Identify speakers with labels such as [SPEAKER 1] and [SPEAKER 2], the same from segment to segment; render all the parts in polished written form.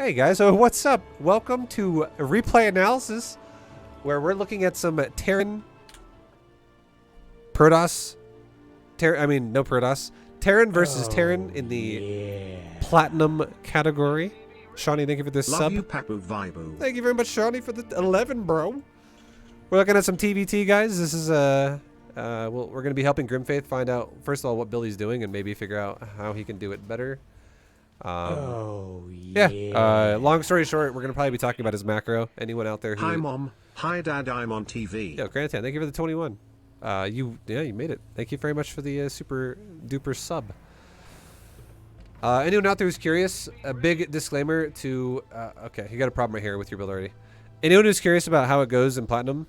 [SPEAKER 1] Hey guys, so what's up? Welcome to Replay Analysis, where we're looking at some Terran Protoss. No Protoss. Terran versus Terran in the Platinum category. Shawnee, thank you for this
[SPEAKER 2] Love
[SPEAKER 1] sub.
[SPEAKER 2] you, Papu Vibo.
[SPEAKER 1] Thank you very much, Shawnee, for the 11, bro. We're looking at some TvT, guys. This is we're going to be helping Grimfaith find out, first of all, what Billy's doing and maybe figure out how he can do it better. Long story short, we're going to probably be talking about his macro. Anyone out there who...
[SPEAKER 2] Hi, Mom. Hi, Dad. I'm on TV.
[SPEAKER 1] Yo, Grantan, thank you for the 21. You made it. Thank you very much for the super duper sub. Anyone out there who's curious, a big disclaimer to... okay, you got a problem right here with your build already. Anyone who's curious about how it goes in Platinum,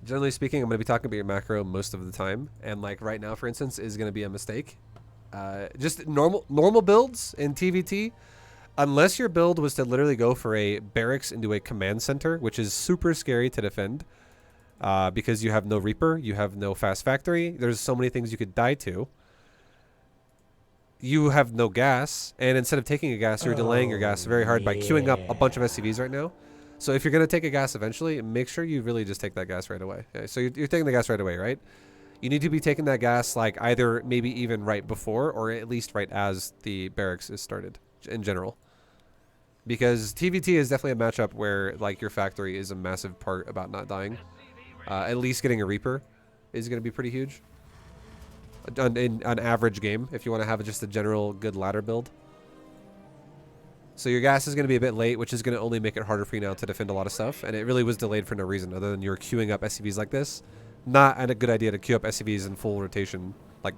[SPEAKER 1] generally speaking, I'm going to be talking about your macro most of the time. And like right now, for instance, is going to be a mistake. Just normal builds in TvT, unless your build was to literally go for a barracks into a command center, which is super scary to defend, because you have no Reaper, you have no fast factory, there's so many things you could die to. You have no gas, and instead of taking a gas, you're delaying your gas very hard by queuing up a bunch of SCVs right now. So if you're going to take a gas eventually, make sure you really just take that gas right away. Okay, so you're taking the gas right away, right? You need to be taking that gas like either maybe even right before or at least right as the barracks is started in general. Because TvT is definitely a matchup where like your factory is a massive part about not dying. At least getting a Reaper is going to be pretty huge. In an average game if you want to have just a general good ladder build. So your gas is going to be a bit late, which is going to only make it harder for you now to defend a lot of stuff. And it really was delayed for no reason other than you're queuing up SCVs like this. Not a good idea to queue up SCVs in full rotation. Like,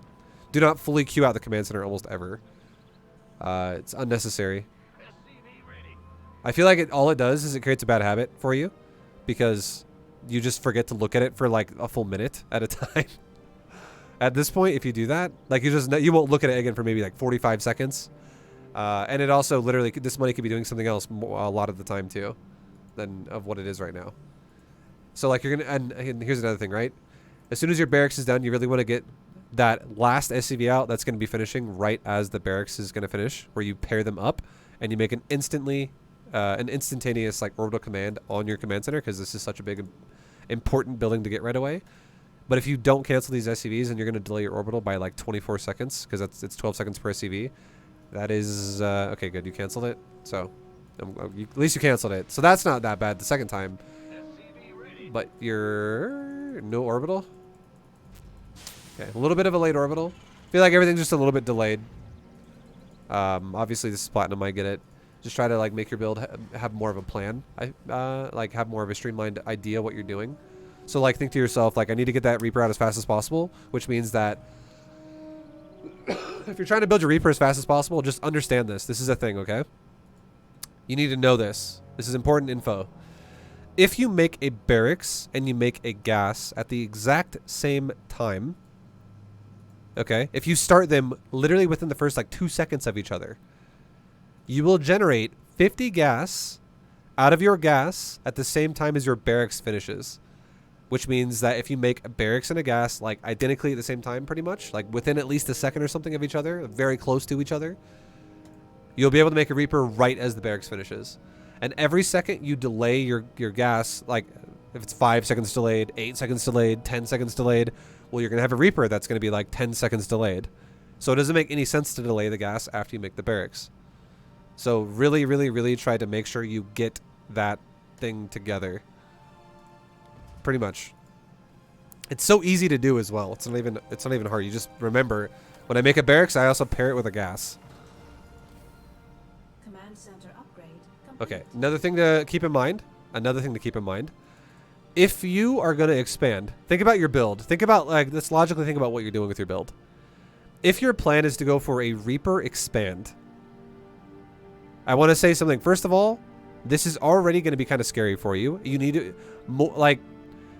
[SPEAKER 1] do not fully queue out the command center almost ever. It's unnecessary. I feel like all it does is it creates a bad habit for you, because you just forget to look at it for like a full minute at a time. At this point, if you do that, like you won't look at it again for maybe like 45 seconds. And it also literally, this money could be doing something else a lot of the time too, than of what it is right now. So like you're gonna, and here's another thing, right? As soon as your barracks is done, you really want to get that last SCV out that's going to be finishing right as the barracks is going to finish, where you pair them up and you make an instantaneous like orbital command on your command center, because this is such a big, important building to get right away. But if you don't cancel these SCVs and you're going to delay your orbital by like 24 seconds, because it's 12 seconds per SCV, that is okay. Good, you canceled it. So at least you canceled it. So that's not that bad the second time. But you're no orbital. Okay, a little bit of a late orbital. Feel like everything's just a little bit delayed. Obviously this is Platinum, I get it. Just try to like make your build have more of a plan. Like have more of a streamlined idea what you're doing. So like think to yourself, like I need to get that Reaper out as fast as possible, which means that if you're trying to build your Reaper as fast as possible, just understand this. This is a thing, okay? You need to know this. This is important info. If you make a barracks and you make a gas at the exact same time, okay, if you start them literally within the first like 2 seconds of each other, you will generate 50 gas out of your gas at the same time as your barracks finishes. Which means that if you make a barracks and a gas like identically at the same time, pretty much, like within at least a second or something of each other, very close to each other, you'll be able to make a Reaper right as the barracks finishes. And every second you delay your gas, like if it's 5 seconds delayed, 8 seconds delayed, 10 seconds delayed, well, you're going to have a Reaper that's going to be like 10 seconds delayed. So it doesn't make any sense to delay the gas after you make the barracks. So really, really, really try to make sure you get that thing together. Pretty much. It's so easy to do as well. It's not even hard. You just remember, when I make a barracks, I also pair it with a gas. Okay, another thing to keep in mind. If you are going to expand, think about your build. Think about, like, let's logically think about what you're doing with your build. If your plan is to go for a Reaper expand, I want to say something. First of all, this is already going to be kind of scary for you. You need to, like,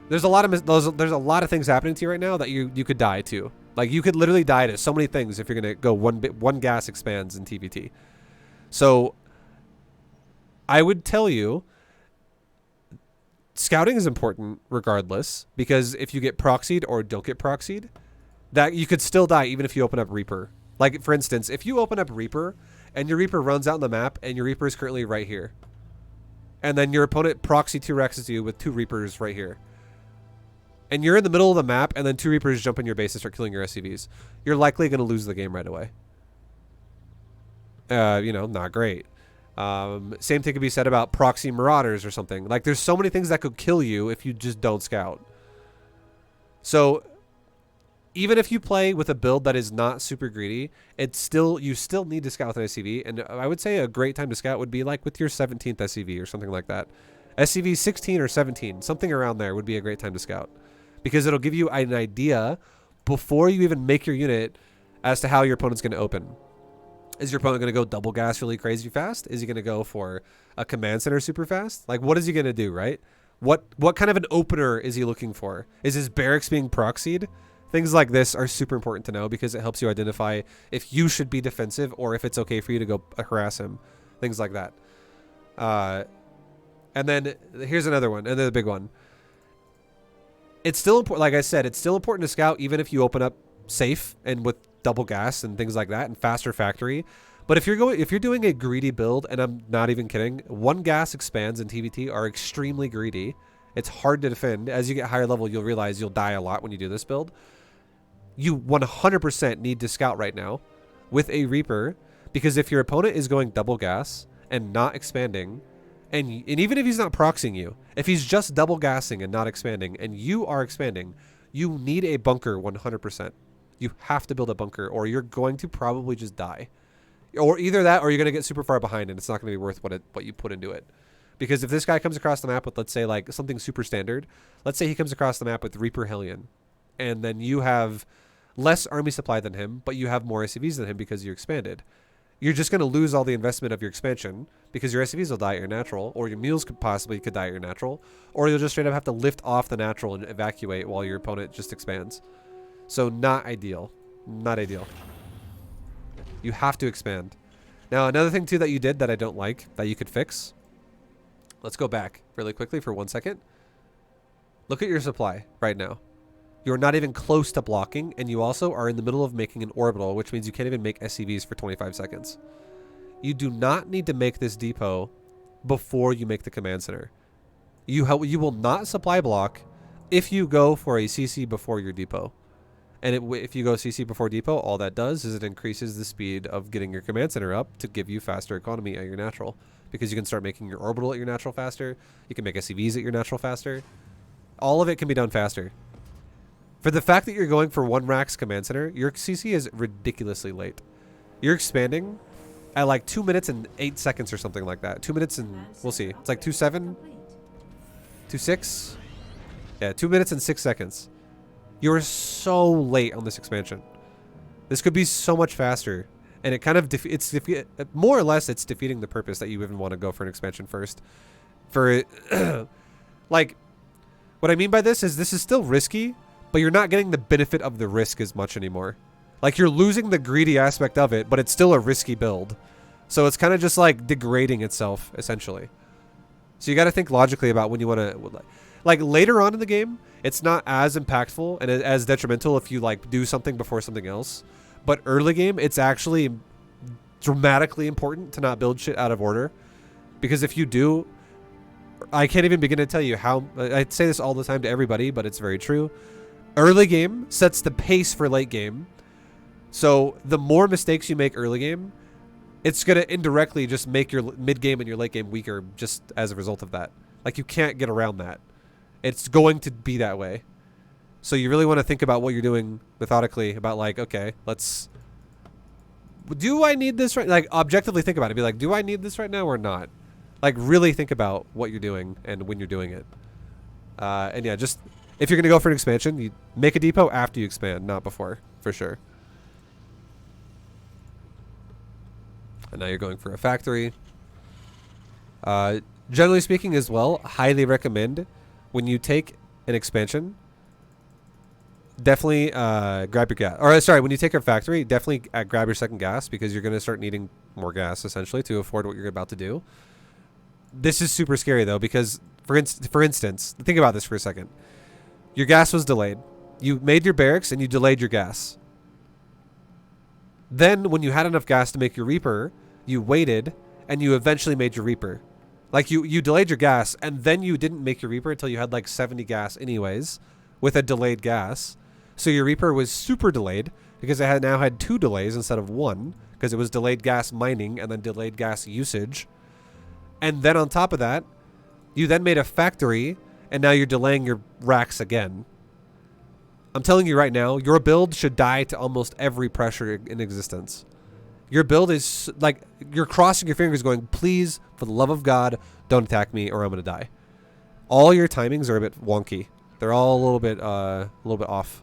[SPEAKER 1] there's a lot of things happening to you right now that you could die to. Like, you could literally die to so many things if you're going to go one gas expands in TvT. So I would tell you, scouting is important regardless, because if you get proxied or don't get proxied, that you could still die even if you open up Reaper. Like, for instance, if you open up Reaper and your Reaper runs out on the map, and your Reaper is currently right here. And then your opponent proxy 2-Rexes you with 2 Reapers right here. And you're in the middle of the map, and then 2 Reapers jump in your base and start killing your SCVs. You're likely going to lose the game right away. You know, not great. Same thing could be said about proxy Marauders or something. Like, there's so many things that could kill you if you just don't scout. So, even if you play with a build that is not super greedy, you still need to scout with an SCV. And I would say a great time to scout would be like with your 17th SCV or something like that. SCV 16 or 17, something around there would be a great time to scout. Because it'll give you an idea before you even make your unit as to how your opponent's going to open. Is your opponent going to go double gas really crazy fast? Is he going to go for a command center super fast? Like, what is he going to do, right? What kind of an opener is he looking for? Is his barracks being proxied? Things like this are super important to know because it helps you identify if you should be defensive or if it's okay for you to go harass him. Things like that. And then here's another one, another big one. It's still important, like I said, it's still important to scout even if you open up safe and with double gas and things like that and faster factory. But if you're doing a greedy build, and I'm not even kidding, 1 gas expands in TvT are extremely greedy. It's hard to defend. As you get higher level, you'll realize you'll die a lot when you do this build. You 100% need to scout right now with a Reaper, because if your opponent is going double gas and not expanding, and even if he's not proxying you, if he's just double gassing and not expanding, and you are expanding, you need a bunker 100%. You have to build a bunker, or you're going to probably just die. Or either that, or you're going to get super far behind, and it's not going to be worth what you put into it. Because if this guy comes across the map with, let's say, like something super standard, let's say he comes across the map with Reaper Hellion, and then you have less army supply than him, but you have more SCVs than him because you expanded. You're just going to lose all the investment of your expansion because your SCVs will die at your natural, or your mules could die at your natural, or you'll just straight up have to lift off the natural and evacuate while your opponent just expands. So not ideal. Not ideal. You have to expand. Now, another thing too that you did that I don't like, that you could fix. Let's go back really quickly for 1 second. Look at your supply right now. You're not even close to blocking, and you also are in the middle of making an orbital, which means you can't even make SCVs for 25 seconds. You do not need to make this depot before you make the command center. You will not supply block if you go for a CC before your depot. And if you go CC before depot, all that does is it increases the speed of getting your command center up to give you faster economy at your natural. Because you can start making your orbital at your natural faster. You can make SCVs at your natural faster. All of it can be done faster. For the fact that you're going for 1 Rax command center, your CC is ridiculously late. You're expanding at like 2 minutes and 8 seconds or something like that. 2 minutes and, we'll see. It's like 2.7, 2.6. Yeah, 2 minutes and 6 seconds. You're so late on this expansion. This could be so much faster. And it kind of, more or less, it's defeating the purpose that you even want to go for an expansion first. For, like, what I mean by this is still risky, but you're not getting the benefit of the risk as much anymore. Like, you're losing the greedy aspect of it, but it's still a risky build. So it's kind of just like degrading itself, essentially. So you got to think logically about when you want to, like later on in the game, it's not as impactful and as detrimental if you like do something before something else. But early game, it's actually dramatically important to not build shit out of order. Because if you do, I can't even begin to tell you how, I say this all the time to everybody, but it's very true. Early game sets the pace for late game. So the more mistakes you make early game, it's going to indirectly just make your mid game and your late game weaker just as a result of that. Like, you can't get around that. It's going to be that way. So you really want to think about what you're doing methodically about, like, okay, do I need this right? Like, objectively think about it. Be like, do I need this right now or not? Like, really think about what you're doing and when you're doing it. And yeah, just, if you're going to go for an expansion, you make a depot after you expand, not before, for sure. And now you're going for a factory. Generally speaking as well, highly recommend when you take an expansion, definitely grab your gas. Or sorry, when you take a factory, definitely grab your second gas because you're going to start needing more gas essentially to afford what you're about to do. This is super scary though because for instance, think about this for a second. Your gas was delayed. You made your barracks and you delayed your gas. Then when you had enough gas to make your Reaper, you waited, and you eventually made your Reaper. Like you delayed your gas, and then you didn't make your Reaper until you had like 70 gas anyways, with a delayed gas. So your Reaper was super delayed because it had now had 2 delays instead of 1, because it was delayed gas mining and then delayed gas usage. And then on top of that, you then made a factory, and now you're delaying your racks again. I'm telling you right now, your build should die to almost every pressure in existence. Your build is like, you're crossing your fingers going, please, for the love of God, don't attack me or I'm going to die. All your timings are a bit wonky. They're all a little bit off.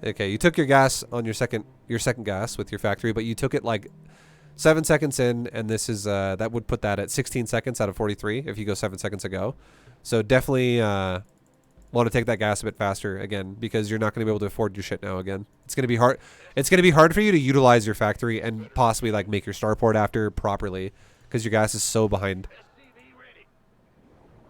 [SPEAKER 1] Okay, you took your gas on your second gas with your factory, but you took it like 7 seconds in, and this is that would put that at 16 seconds out of 43 if you go 7 seconds ago. So definitely want to take that gas a bit faster again, because you're not going to be able to afford your shit now again. It's going to be hard. It's going to be hard for you to utilize your factory and possibly like make your starport after properly, because your gas is so behind.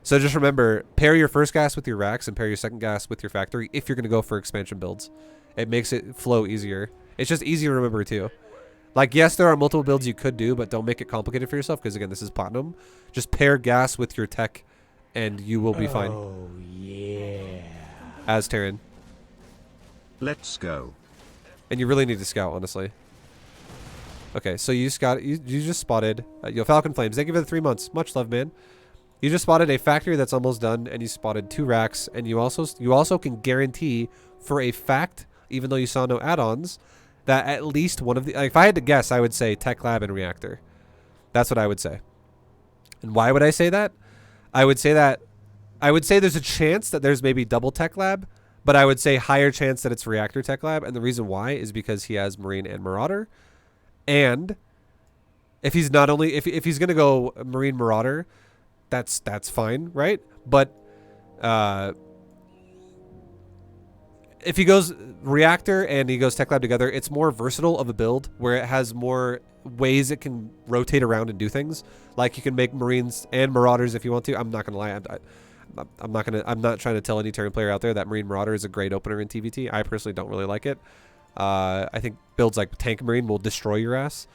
[SPEAKER 1] So just remember, pair your first gas with your racks and pair your second gas with your factory if you're going to go for expansion builds. It makes it flow easier. It's just easy to remember too. Like, yes, there are multiple builds you could do, but don't make it complicated for yourself, because again, this is platinum. Just pair gas with your tech and you will be fine.
[SPEAKER 3] Oh, yeah.
[SPEAKER 1] As Terran.
[SPEAKER 2] Let's go.
[SPEAKER 1] And you really need to scout, honestly. Okay, so you just spotted Falcon Flames. Thank you for the 3 months. Much love, man. You just spotted a factory that's almost done, and you spotted 2 racks, and you also can guarantee for a fact, even though you saw no add-ons, that at least one of the, like, if I had to guess, I would say Tech Lab and Reactor. That's what I would say. And why would I say that? I would say there's a chance that there's maybe double Tech Lab, but I would say higher chance that it's Reactor Tech Lab, and the reason why is because he has Marine and Marauder. And if he's not only if he's gonna go Marine Marauder, that's fine, right? But if he goes Reactor and he goes Tech Lab together, it's more versatile of a build where it has more ways it can rotate around and do things. Like you can make Marines and Marauders if you want to. I'm not gonna lie, I'm not trying to tell any Terran player out there that Marine Marauder is a great opener in TvT. I personally don't really like it. I think builds like Tank Marine will destroy your ass.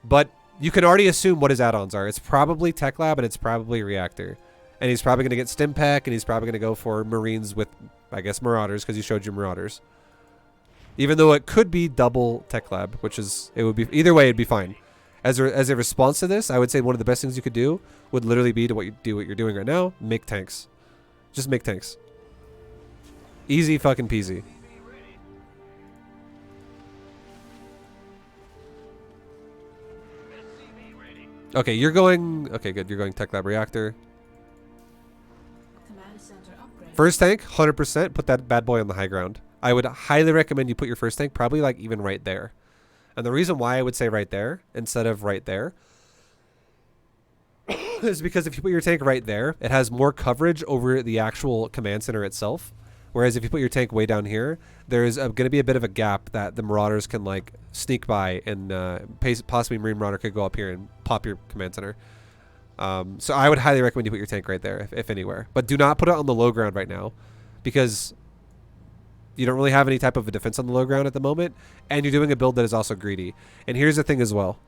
[SPEAKER 1] But you can already assume what his add-ons are. It's probably Tech Lab and it's probably Reactor. And he's probably going to get Stimpak, and he's probably going to go for Marines with, I guess, Marauders, because he showed you Marauders. Even though it could be double Tech Lab, which is, it would be, either way, it'd be fine. As a response to this, I would say one of the best things you could do would literally be to what you're doing right now, make tanks. Just make tanks. Easy fucking peasy. Okay, you're going, okay, good, you're going Tech Lab Reactor. First tank, 100%, put that bad boy on the high ground. I would highly recommend you put your first tank probably like even right there. And the reason why I would say right there instead of right there is because if you put your tank right there, it has more coverage over the actual command center itself. Whereas if you put your tank way down here, there's going to be a bit of a gap that the Marauders can like sneak by, and possibly Marine Marauder could go up here and pop your command center. So I would highly recommend you put your tank right there, if anywhere. But do not put it on the low ground right now, because you don't really have any type of a defense on the low ground at the moment, and you're doing a build that is also greedy. And here's the thing as well.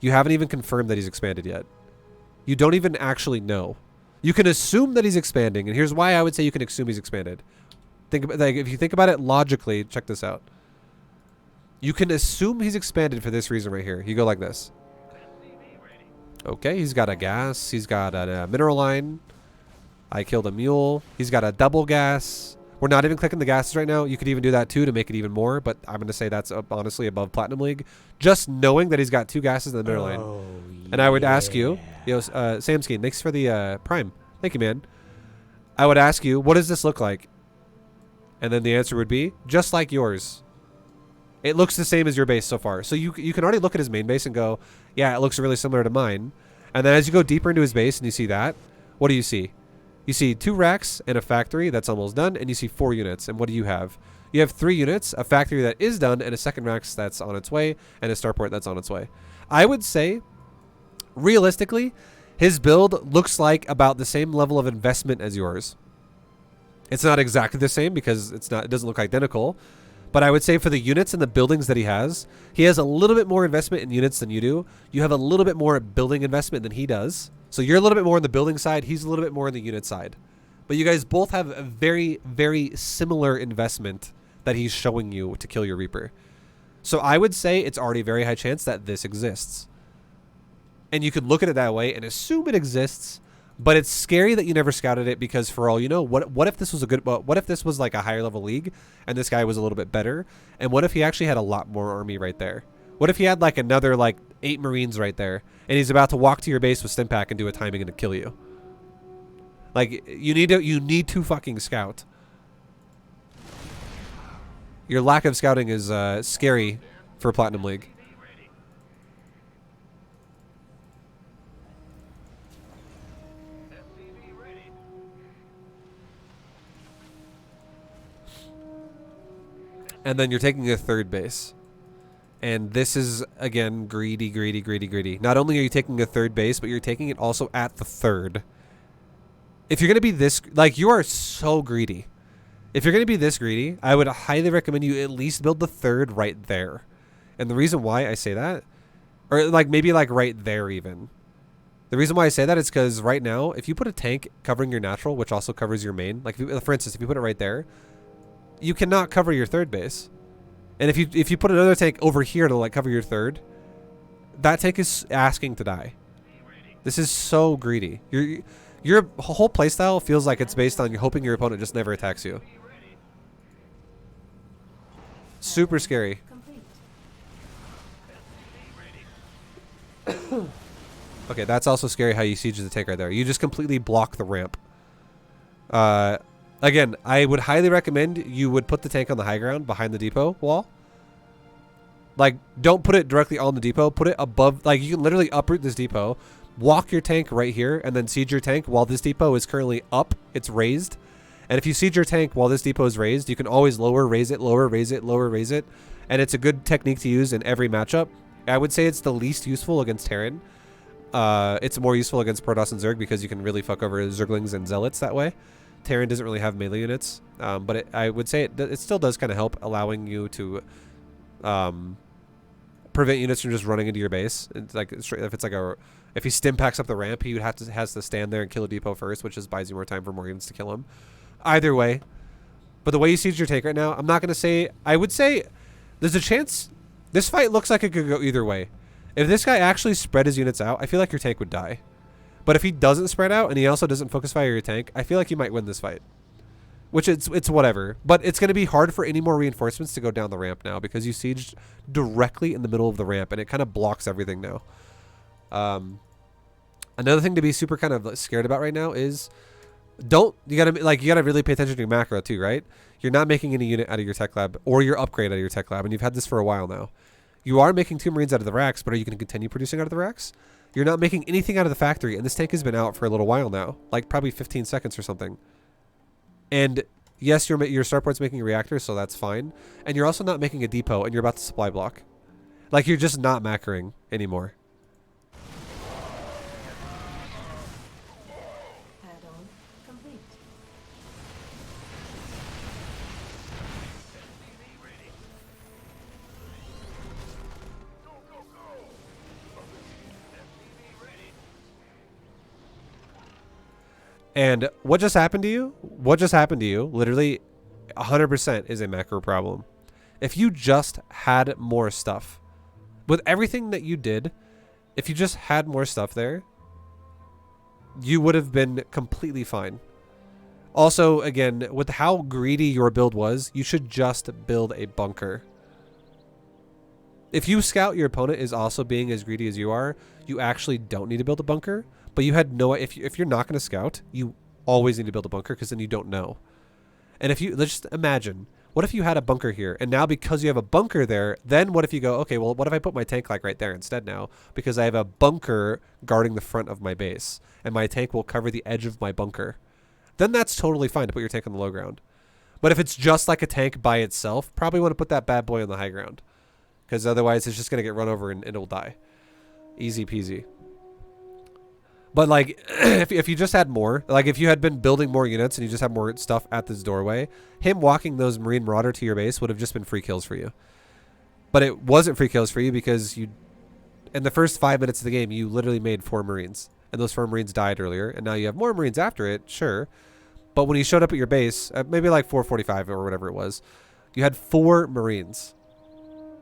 [SPEAKER 1] You haven't even confirmed that he's expanded yet. You don't even actually know. You can assume that he's expanding, and here's why I would say you can assume he's expanded. Think about, like, if you think about it logically, check this out. You can assume he's expanded for this reason right here. You go like this. Okay, he's got a gas. He's got a mineral line. I killed a mule. He's got a double gas. We're not even clicking the gases right now. You could even do that too to make it even more, but I'm going to say that's honestly above Platinum League. Just knowing that he's got 2 gases in the mineral line. And I would ask you, Samskin, thanks for the Prime. Thank you, man. I would ask you, what does this look like? And then the answer would be, just like yours. It looks the same as your base so far. So you can already look at his main base and go, yeah, it looks really similar to mine. And then as you go deeper into his base and you see that, what do you see? You see 2 racks and a factory that's almost done, and you see 4 units. And what do you have? You have 3 units, a factory that is done, and a second rack that's on its way, and a starport that's on its way. I would say, realistically, His build looks like about the same level of investment as yours. It's not exactly the same because it doesn't look identical, but I would say for the units and the buildings that he has a little bit more investment in units than you do. You have a little bit more building investment than he does. So you're a little bit more on the building side. He's a little bit more on the unit side. But you guys both have a very, very similar investment that he's showing you to kill your Reaper. So I would say it's already a very high chance that this exists. And you could look at it that way and assume it exists. But it's scary that you never scouted it because, for all you know, what if this was what if this was like a higher level league and this guy was a little bit better? And what if he actually had a lot more army right there? What if he had like another like 8 Marines right there and he's about to walk to your base with Stimpak and do a timing and to kill you? Like you need to fucking scout. Your lack of scouting is scary for Platinum League. And then you're taking a third base. And this is, again, greedy, greedy, greedy, greedy. Not only are you taking a third base, but you're taking it also at the third. If you're going to be this... Like, you are so greedy. If you're going to be this greedy, I would highly recommend you at least build the third right there. And the reason why I say that... Or, like, maybe, like, right there even. The reason why I say that is because right now, if you put a tank covering your natural, which also covers your main... Like, for instance, if you put it right there... You cannot cover your third base. And if you put another tank over here to like cover your third, that tank is asking to die. This is so greedy. Your whole playstyle feels like it's based on you hoping your opponent just never attacks you. Super scary. Okay, that's also scary how you siege the tank right there. You just completely block the ramp. Again, I would highly recommend you would put the tank on the high ground behind the depot wall. Like, don't put it directly on the depot. Put it above. Like, you can literally uproot this depot, walk your tank right here, and then siege your tank while this depot is currently up. It's raised. And if you siege your tank while this depot is raised, you can always lower, raise it, lower, raise it, lower, raise it. And it's a good technique to use in every matchup. I would say it's the least useful against Terran. It's more useful against Protoss and Zerg because you can really fuck over Zerglings and Zealots that way. Terran doesn't really have melee units, but I would say it still does kind of help, allowing you to prevent units from just running into your base. It's like if he stim packs up the ramp, he has to stand there and kill a depot first, which just buys you more time for more units to kill him. Either way, but the way you siege your tank right now, I'm not gonna say. I would say there's a chance this fight looks like it could go either way. If this guy actually spread his units out, I feel like your tank would die. But if he doesn't spread out and he also doesn't focus fire your tank, I feel like you might win this fight. Which it's whatever. But it's going to be hard for any more reinforcements to go down the ramp now because you sieged directly in the middle of the ramp and it kind of blocks everything now. Another thing to be super kind of scared about right now is you gotta really pay attention to your macro too, right? You're not making any unit out of your tech lab or your upgrade out of your tech lab, and you've had this for a while now. You are making 2 Marines out of the racks, but are you going to continue producing out of the racks? You're not making anything out of the factory, and this tank has been out for a little while now, like probably 15 seconds or something. And yes, your starport's making a reactor, so that's fine. And you're also not making a depot, and you're about to supply block. Like, you're just not macroing anymore.
[SPEAKER 4] Add-on complete.
[SPEAKER 1] And what just happened to you? What just happened to you, literally 100% is a macro problem. If you just had more stuff, with everything that you did, if you just had more stuff there, you would have been completely fine. Also, again, with how greedy your build was, you should just build a bunker. If you scout your opponent is also being as greedy as you are, you actually don't need to build a bunker. But you had no... If you're not going to scout, you always need to build a bunker because then you don't know. And if you... Let's just imagine... What if you had a bunker here? And now because you have a bunker there, then what if you go, okay, well, what if I put my tank like right there instead now? Because I have a bunker guarding the front of my base. And my tank will cover the edge of my bunker. Then that's totally fine to put your tank on the low ground. But if it's just like a tank by itself, probably want to put that bad boy on the high ground. Because otherwise it's just going to get run over and it'll die. Easy peasy. But like, if you just had more, like if you had been building more units and you just had more stuff at this doorway, him walking those Marine Marauder to your base would have just been free kills for you. But it wasn't free kills for you because you, in the first 5 minutes of the game, you literally made 4 Marines. And those 4 Marines died earlier. And now you have more Marines after it, sure. But when you showed up at your base, maybe like 4:45 or whatever it was, you had 4 Marines.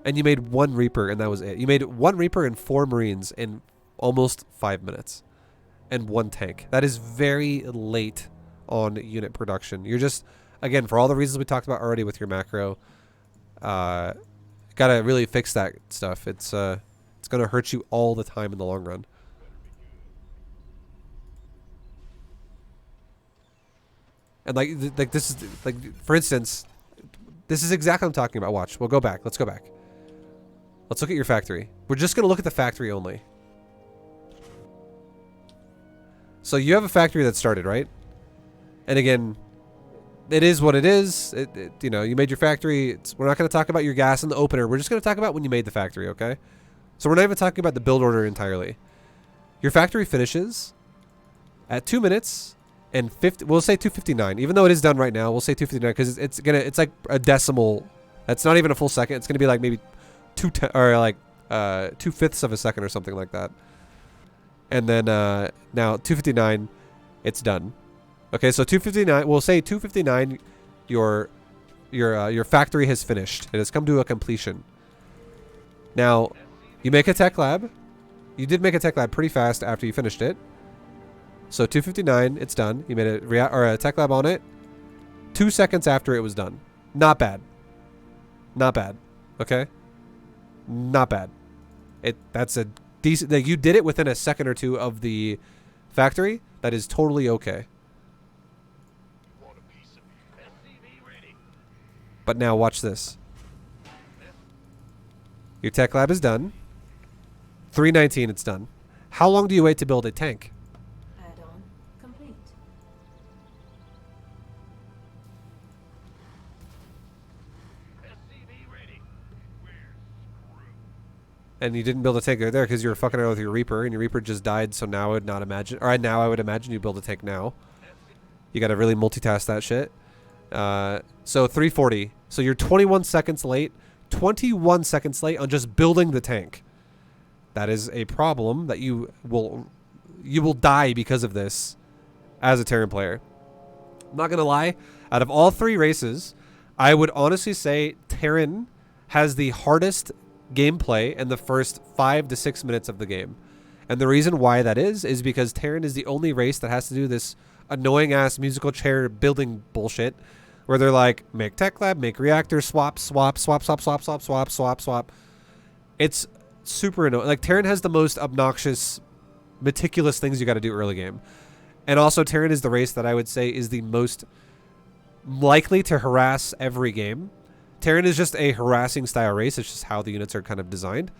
[SPEAKER 1] And you made 1 Reaper and that was it. You made 1 Reaper and 4 Marines in almost 5 minutes. And 1 tank. That is very late on unit production. You're just, again, for all the reasons we talked about already with your macro, gotta really fix that stuff. It's gonna hurt you all the time in the long run. And like this is like, for instance, this is exactly what I'm talking about. Watch, we'll go back. Let's go back. Let's look at your factory. We're just gonna look at the factory only. So you have a factory that started, right? And again, it is what it is. You know, you made your factory. We're not going to talk about your gas in the opener. We're just going to talk about when you made the factory, okay? So we're not even talking about the build order entirely. Your factory finishes at 2 minutes and 50. We'll say 2:59. Even though it is done right now, we'll say 2:59 because it's like a decimal. That's not even a full second. It's going to be like maybe 2/5 of a second or something like that. And then now 2:59, it's done. Okay, so 2:59. We'll say 2:59. Your factory has finished. It has come to a completion. Now, you make a tech lab. You did make a tech lab pretty fast after you finished it. So 2:59, it's done. You made a tech lab on it. 2 seconds after it was done. Not bad. Not bad. Okay. Not bad. That's a decent. You did it within a second or two of the factory. That is totally okay. But now watch this. Your tech lab is done. 3:19, it's done. How long do you wait to build a tank?
[SPEAKER 4] Add-on complete.
[SPEAKER 1] And you didn't build a tank right there because you were fucking around with your Reaper, and your Reaper just died. So now I would not imagine, or now I would imagine you build a tank now. You got to really multitask that shit. So 3:40. So you're 21 seconds late. 21 seconds late on just building the tank. That is a problem that you will die because of this as a Terran player. I'm not gonna lie. Out of all 3 races, I would honestly say Terran has the hardest gameplay in the first 5 to 6 minutes of the game. And the reason why that is because Terran is the only race that has to do this annoying ass musical chair building bullshit where they're like, make tech lab, make reactor, swap. It's super annoying. Like, Terran has the most obnoxious, meticulous things you got to do early game. And also, Terran is the race that I would say is the most likely to harass every game. Terran is just a harassing style race. It's just how the units are kind of designed.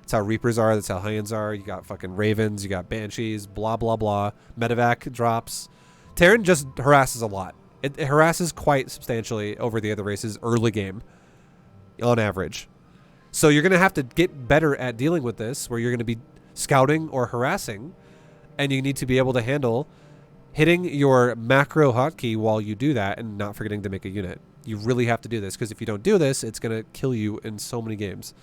[SPEAKER 1] It's how Reapers are. That's how Hellions are. You got fucking Ravens. You got Banshees. Blah, blah, blah. Medevac drops. Terran just harasses a lot. It harasses quite substantially over the other races early game on average. So you're going to have to get better at dealing with this where you're going to be scouting or harassing, and you need to be able to handle hitting your macro hotkey while you do that and not forgetting to make a unit. You really have to do this because if you don't do this, it's going to kill you in so many games.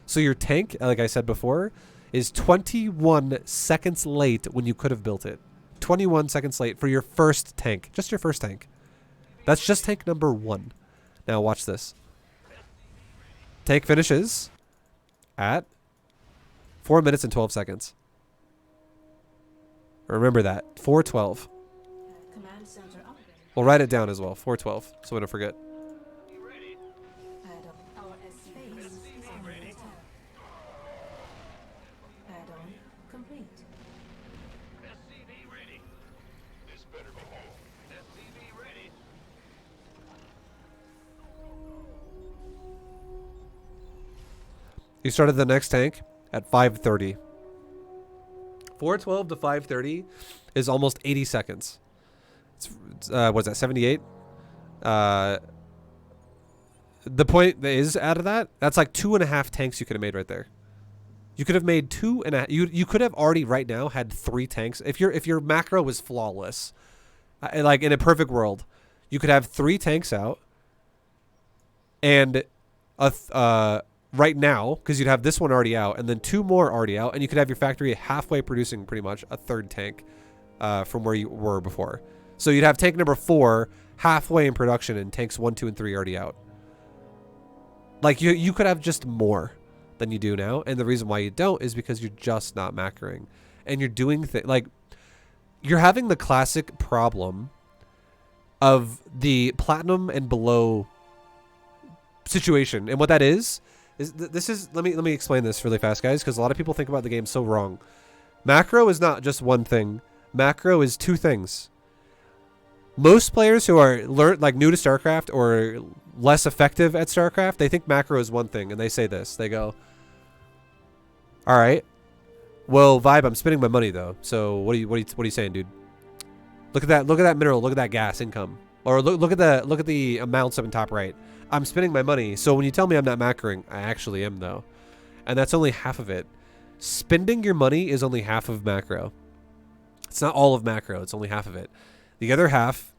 [SPEAKER 1] So your tank, like I said before, is 21 seconds late when you could have built it. 21 seconds late for your first tank. Just your first tank. That's just tank number 1. Now watch this. Tank finishes at 4 minutes and 12 seconds. Remember that. 4:12.
[SPEAKER 4] Command center upgrade.
[SPEAKER 1] We'll write it down as well. 4:12, so we don't forget.
[SPEAKER 4] Add-on. Our space is under attack. Add-on complete.
[SPEAKER 1] You started the next tank at 5:30. 4:12 to 5:30 is almost 80 seconds. It's what's that, 78? The point is, out of that, that's like 2.5 tanks you could have made right there. You could have made two and a, you could have already right now had 3 tanks. If your macro was flawless, like in a perfect world, you could have 3 tanks out, and right now, because you'd have this one already out, and then 2 more already out, and you could have your factory halfway producing pretty much a 3rd tank from where you were before. So you'd have tank number 4 halfway in production, and tanks 1, 2, and 3 already out. Like you could have just more than you do now, and the reason why you don't is because you're just not macroing, and you're doing things like you're having the classic problem of the platinum and below situation. And what that is this is let me explain this really fast, guys, because a lot of people think about the game so wrong. Macro is not just one thing. Macro is 2 things. Most players who are new to StarCraft or less effective at StarCraft, they think macro is one thing, and they say this. They go, "All right, well, Vibe, I'm spending my money though. So what are you saying, dude? Look at that mineral. Look at that gas income. Or look at the amounts up in top right. I'm spending my money. So when you tell me I'm not macroing, I actually am though, and that's only half of it. Spending your money is only half of macro. It's not all of macro. It's only half of it. The other half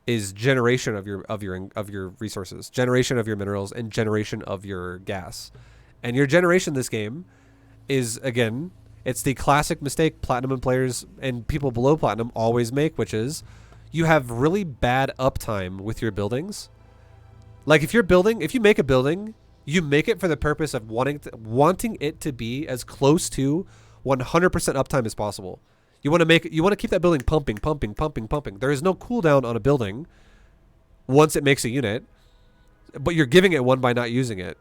[SPEAKER 1] is generation of your resources, generation of your minerals, and generation of your gas. And your generation this game is, again, it's the classic mistake platinum players and people below platinum always make, which is you have really bad uptime with your buildings. Like if you make a building, you make it for the purpose of wanting it to be as close to 100% uptime as possible. You want to keep that building pumping. There is no cooldown on a building once it makes a unit, but you're giving it one by not using it.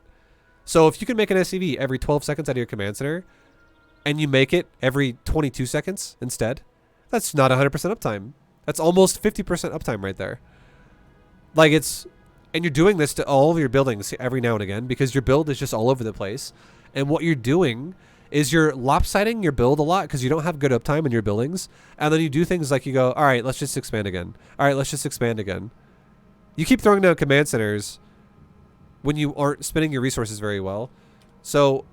[SPEAKER 1] So if you can make an SCV every 12 seconds out of your command center, and you make it every 22 seconds instead, that's not 100% uptime. That's almost 50% uptime right there. Like and you're doing this to all of your buildings every now and again because your build is just all over the place. And what you're doing is you're lopsiding your build a lot because you don't have good uptime in your buildings. And then you do things like you go, all right, let's just expand again. All right, let's just expand again. You keep throwing down command centers when you aren't spending your resources very well. So,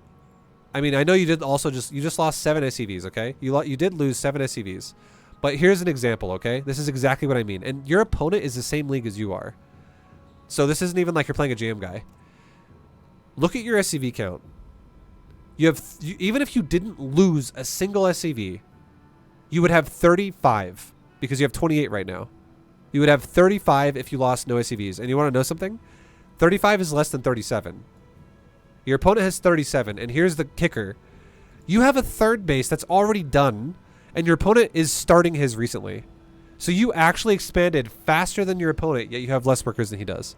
[SPEAKER 1] I mean, I know you just lost 7 SCVs, okay? You did lose 7 SCVs. But here's an example, okay? This is exactly what I mean. And your opponent is the same league as you are. So this isn't even like you're playing a GM guy. Look at your SCV count. Even if you didn't lose a single SCV, you would have 35 because you have 28 right now. You would have 35 if you lost no SCVs. And you want to know something? 35 is less than 37. Your opponent has 37, and here's the kicker. You have a 3rd base that's already done, and your opponent is starting his recently. So you actually expanded faster than your opponent, yet you have less workers than he does.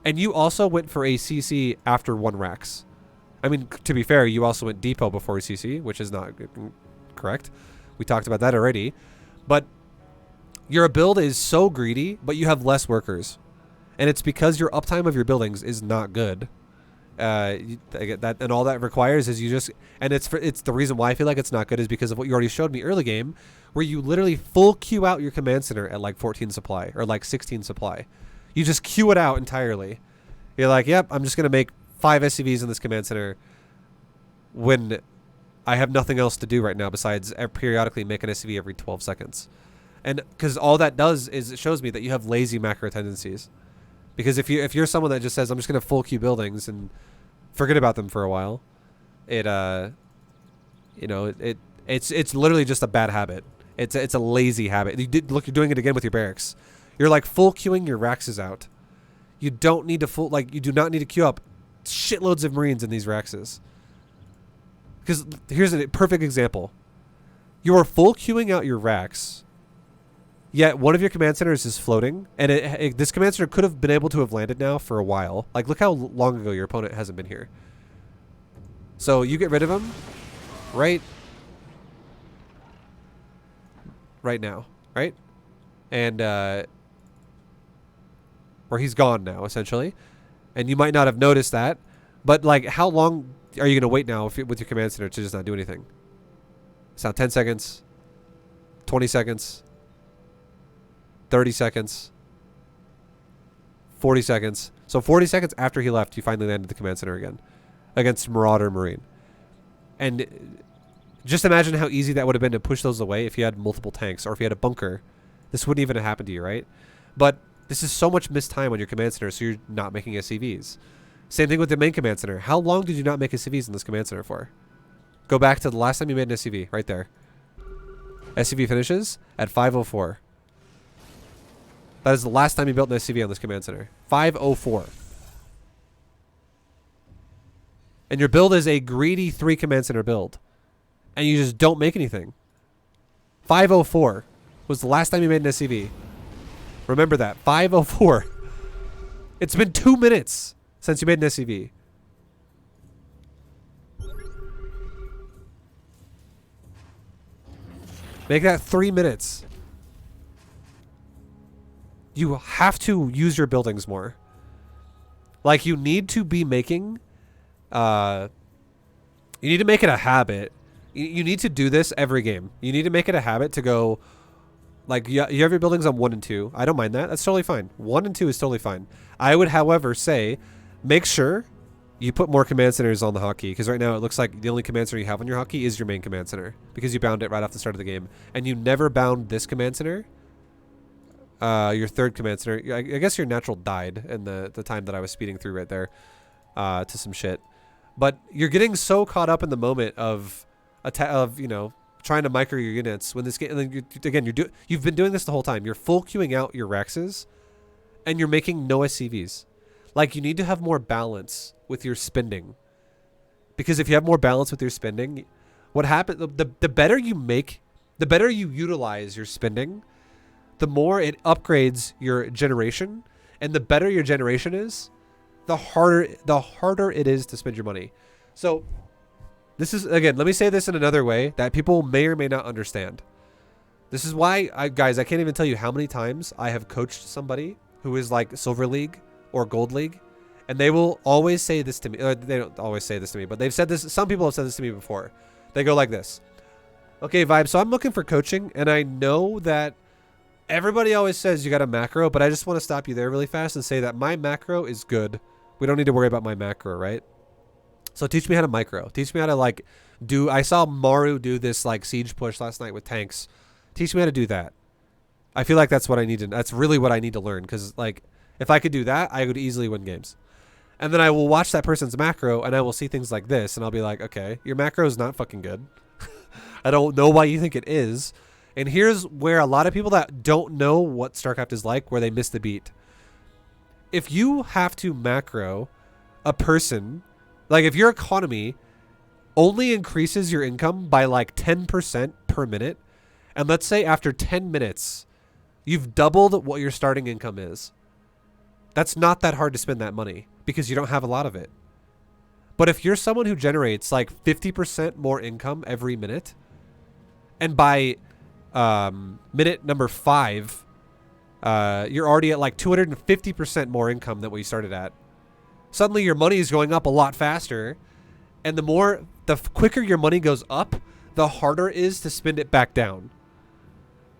[SPEAKER 1] And you also went for a CC after 1 Rax. I mean, to be fair, you also went depot before CC, which is not correct. We talked about that already. But your build is so greedy, but you have less workers. And it's because your uptime of your buildings is not good. That and all that requires is it's the reason why I feel like it's not good is because of what you already showed me early game, where you literally full queue out your command center at like 14 supply or like 16 supply. You just queue it out entirely. You're like, yep, I'm just gonna make 5 SCVs in this command center when I have nothing else to do right now besides periodically make an SCV every 12 seconds. And because all that does is it shows me that you have lazy macro tendencies. Because if you're someone that just says I'm just gonna full queue buildings and forget about them for a while, it's literally just a bad habit. It's a lazy habit. You're doing it again with your barracks. You're like full queuing your Raxes out. You don't need to you do not need to queue up shitloads of Marines in these Raxes. Because here's a perfect example. You are full queuing out your Rax, yet one of your command centers is floating, and this command center could have been able to have landed now for a while. Like, look how long ago your opponent hasn't been here. So you get rid of him right now, right? And where he's gone now, essentially. And you might not have noticed that, but like, how long are you going to wait now with your command center to just not do anything? It's now 10 seconds, 20 seconds, 30 seconds, 40 seconds. So 40 seconds after he left, you finally landed the command center again against Marauder Marine. And just imagine how easy that would have been to push those away if you had multiple tanks or if you had a bunker. This wouldn't even have happened to you, right? But this is so much missed time on your command center, so you're not making SCVs. Same thing with the main command center. How long did you not make SCVs in this command center for? Go back to the last time you made an SCV, right there. SCV finishes at 5:04. That is the last time you built an SCV on this command center. 5:04. And your build is a greedy 3 command center build. And you just don't make anything. 5:04 was the last time you made an SCV. Remember that. 5:04. It's been 2 minutes since you made an SCV. Make that 3 minutes. You have to use your buildings more. Like, you need to be making... you need to make it a habit. You need to do this every game. You need to make it a habit to go... Like, you have your buildings on 1 and 2. I don't mind that. That's totally fine. 1 and 2 is totally fine. I would, however, say, make sure you put more command centers on the hotkey. Because right now it looks like the only command center you have on your hotkey is your main command center. Because you bound it right off the start of the game. And you never bound this command center. Your third command center. I guess your natural died in the time that I was speeding through right there. To some shit. But you're getting so caught up in the moment of you know, trying to micro your units when this game, and then you've been doing this the whole time. You're full queuing out your Rexes, and you're making no SCVs. Like, you need to have more balance with your spending, because if you have more balance with your spending, what happens? The better you make, the better you utilize your spending, the more it upgrades your generation, and the better your generation is, the harder it is to spend your money. So. This is, again, let me say this in another way that people may or may not understand. This is why, guys, I can't even tell you how many times I have coached somebody who is like Silver League or Gold League, and they will always say this to me. They don't always say this to me, but they've said this. Some people have said this to me before. They go like this. Okay, Vibe, so I'm looking for coaching, and I know that everybody always says you got a macro, but I just want to stop you there really fast and say that my macro is good. We don't need to worry about my macro, right? So teach me how to micro. Teach me how to like do. I saw Maru do this like siege push last night with tanks. Teach me how to do that. I feel like that's what I need to. That's really what I need to learn, because like if I could do that, I would easily win games. And then I will watch that person's macro, and I will see things like this, and I'll be like, okay, your macro is not fucking good. I don't know why you think it is. And here's where a lot of people that don't know what StarCraft is like, where they miss the beat. If you have to macro a person. Like, if your economy only increases your income by like 10% per minute, and let's say after 10 minutes, you've doubled what your starting income is, that's not that hard to spend that money because you don't have a lot of it. But if you're someone who generates like 50% more income every minute, and by minute number 5, you're already at like 250% more income than what you started at. Suddenly your money is going up a lot faster, and the quicker your money goes up, the harder it is to spend it back down.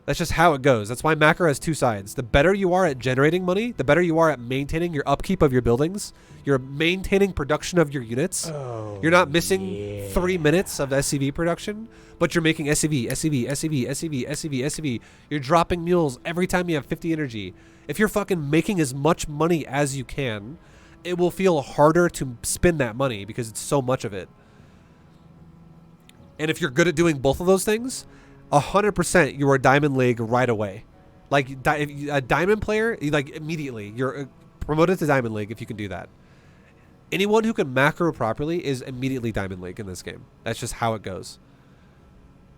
[SPEAKER 1] That's just how it goes. That's why macro has 2 sides. The better you are at generating money, the better you are at maintaining your upkeep of your buildings. You're maintaining production of your units.
[SPEAKER 3] Oh,
[SPEAKER 1] you're not missing 3 minutes of SCV production, but you're making SCV, SCV, SCV, SCV, SCV, SCV. You're dropping mules every time you have 50 energy. If you're fucking making as much money as you can, it will feel harder to spend that money because it's so much of it. And if you're good at doing both of those things, 100% you are Diamond League right away. Like a Diamond player, like immediately you're promoted to Diamond League if you can do that. Anyone who can macro properly is immediately Diamond League in this game. That's just how it goes.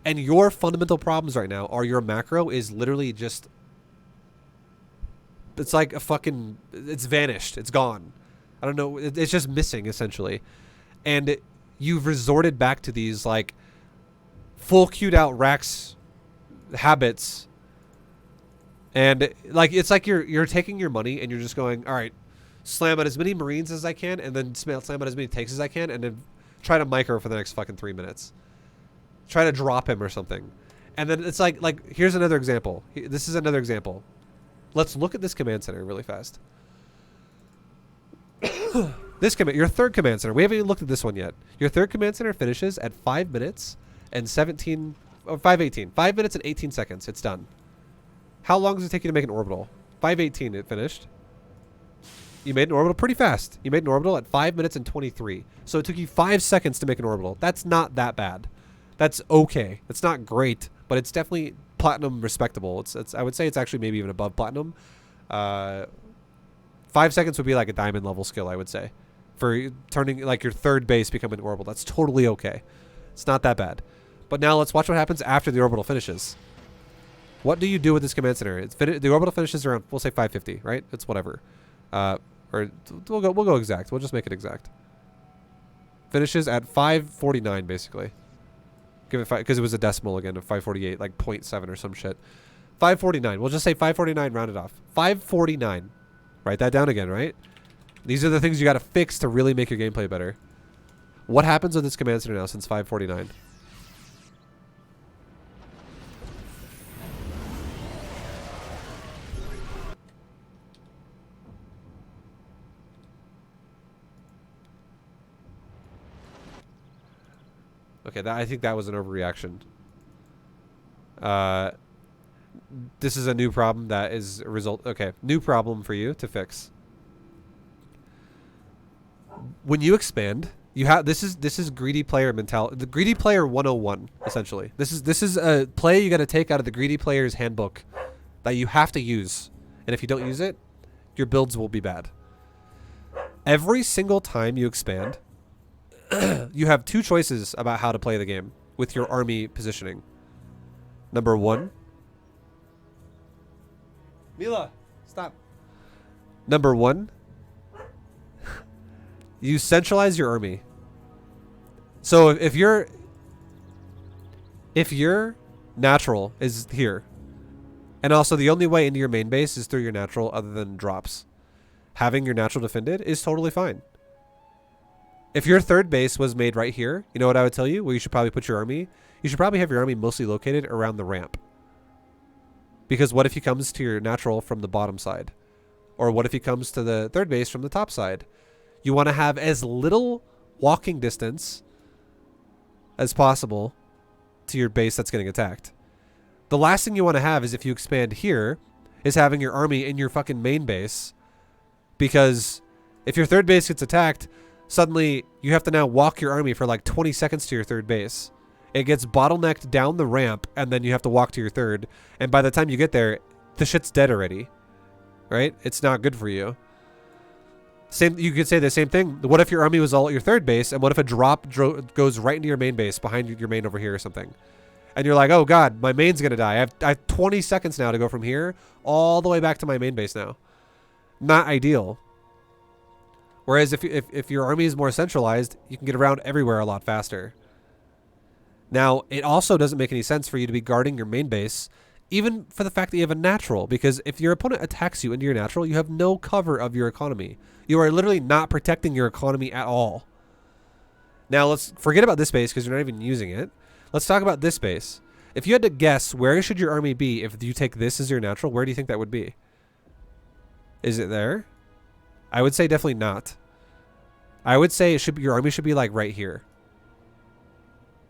[SPEAKER 1] And your fundamental problems right now are your macro is literally just, it's like a fucking, it's vanished. It's gone. I don't know. It's just missing essentially. And you've resorted back to these like full queued out Rax habits. And like, it's like you're taking your money and you're just going, all right, slam out as many Marines as I can, and then slam out as many tanks as I can, and then try to micro for the next fucking 3 minutes. Try to drop him or something. And then it's like here's another example. This is another example. Let's look at this command center really fast. This Your third command center. We haven't even looked at this one yet. Your third command center finishes at 5 minutes and 17 or 5:18. 5 minutes and 18 seconds. It's done. How long does it take you to make an orbital? 5:18 it finished. You made an orbital pretty fast. You made an orbital at 5 minutes and 23. So it took you 5 seconds to make an orbital. That's not that bad. That's okay. It's not great, but it's definitely platinum respectable. It's I would say it's actually maybe even above platinum. 5 seconds would be like a diamond level skill, I would say. For turning like your third base becoming an orbital. That's totally okay. It's not that bad. But now let's watch what happens after the orbital finishes. What do you do with this command center? The orbital finishes around, we'll say 550, right? It's whatever. Or we'll go exact. We'll just make it exact. Finishes at 549 basically. Give it because it was a decimal again of 548, like 0.7 or some shit. 549. We'll just say 549. Round it off. 549. Write that down again, right? These are the things you got to fix to really make your gameplay better. What happens with this command center now since 549? Okay, I think that was an overreaction. This is a new problem that is a result. Okay, new problem for you to fix. When you expand, you have this is greedy player mentality. The greedy player 101 essentially. This is a play you got to take out of the greedy player's handbook that you have to use. And if you don't use it, your builds will be bad. Every single time you expand, you have two choices about how to play the game with your army positioning. Number one. Mila, stop. Number one. You centralize your army. So if your natural is here, and also the only way into your main base is through your natural other than drops, having your natural defended is totally fine. If your third base was made right here, you know what I would tell you? Where you should probably put your army? You should probably have your army mostly located around the ramp. Because what if he comes to your natural from the bottom side? Or what if he comes to the third base from the top side? You want to have as little walking distance as possible to your base that's getting attacked. The last thing you want to have is if you expand here, is having your army in your fucking main base. Because if your third base gets attacked, suddenly you have to now walk your army for like 20 seconds to your third base. It gets bottlenecked down the ramp, and then you have to walk to your third. And by the time you get there, the shit's dead already. Right? It's not good for you. You could say the same thing. What if your army was all at your third base, and what if a drop goes right into your main base, behind your main over here or something? And you're like, oh god, my main's gonna die. I have 20 seconds now to go from here all the way back to my main base now. Not ideal. Whereas if your army is more centralized, you can get around everywhere a lot faster. Now, it also doesn't make any sense for you to be guarding your main base, even for the fact that you have a natural, because if your opponent attacks you into your natural, you have no cover of your economy. You are literally not protecting your economy at all. Now, let's forget about this base because you're not even using it. Let's talk about this base. If you had to guess, where should your army be if you take this as your natural, where do you think that would be? Is it there? I would say definitely not. I would say your army should be like right here.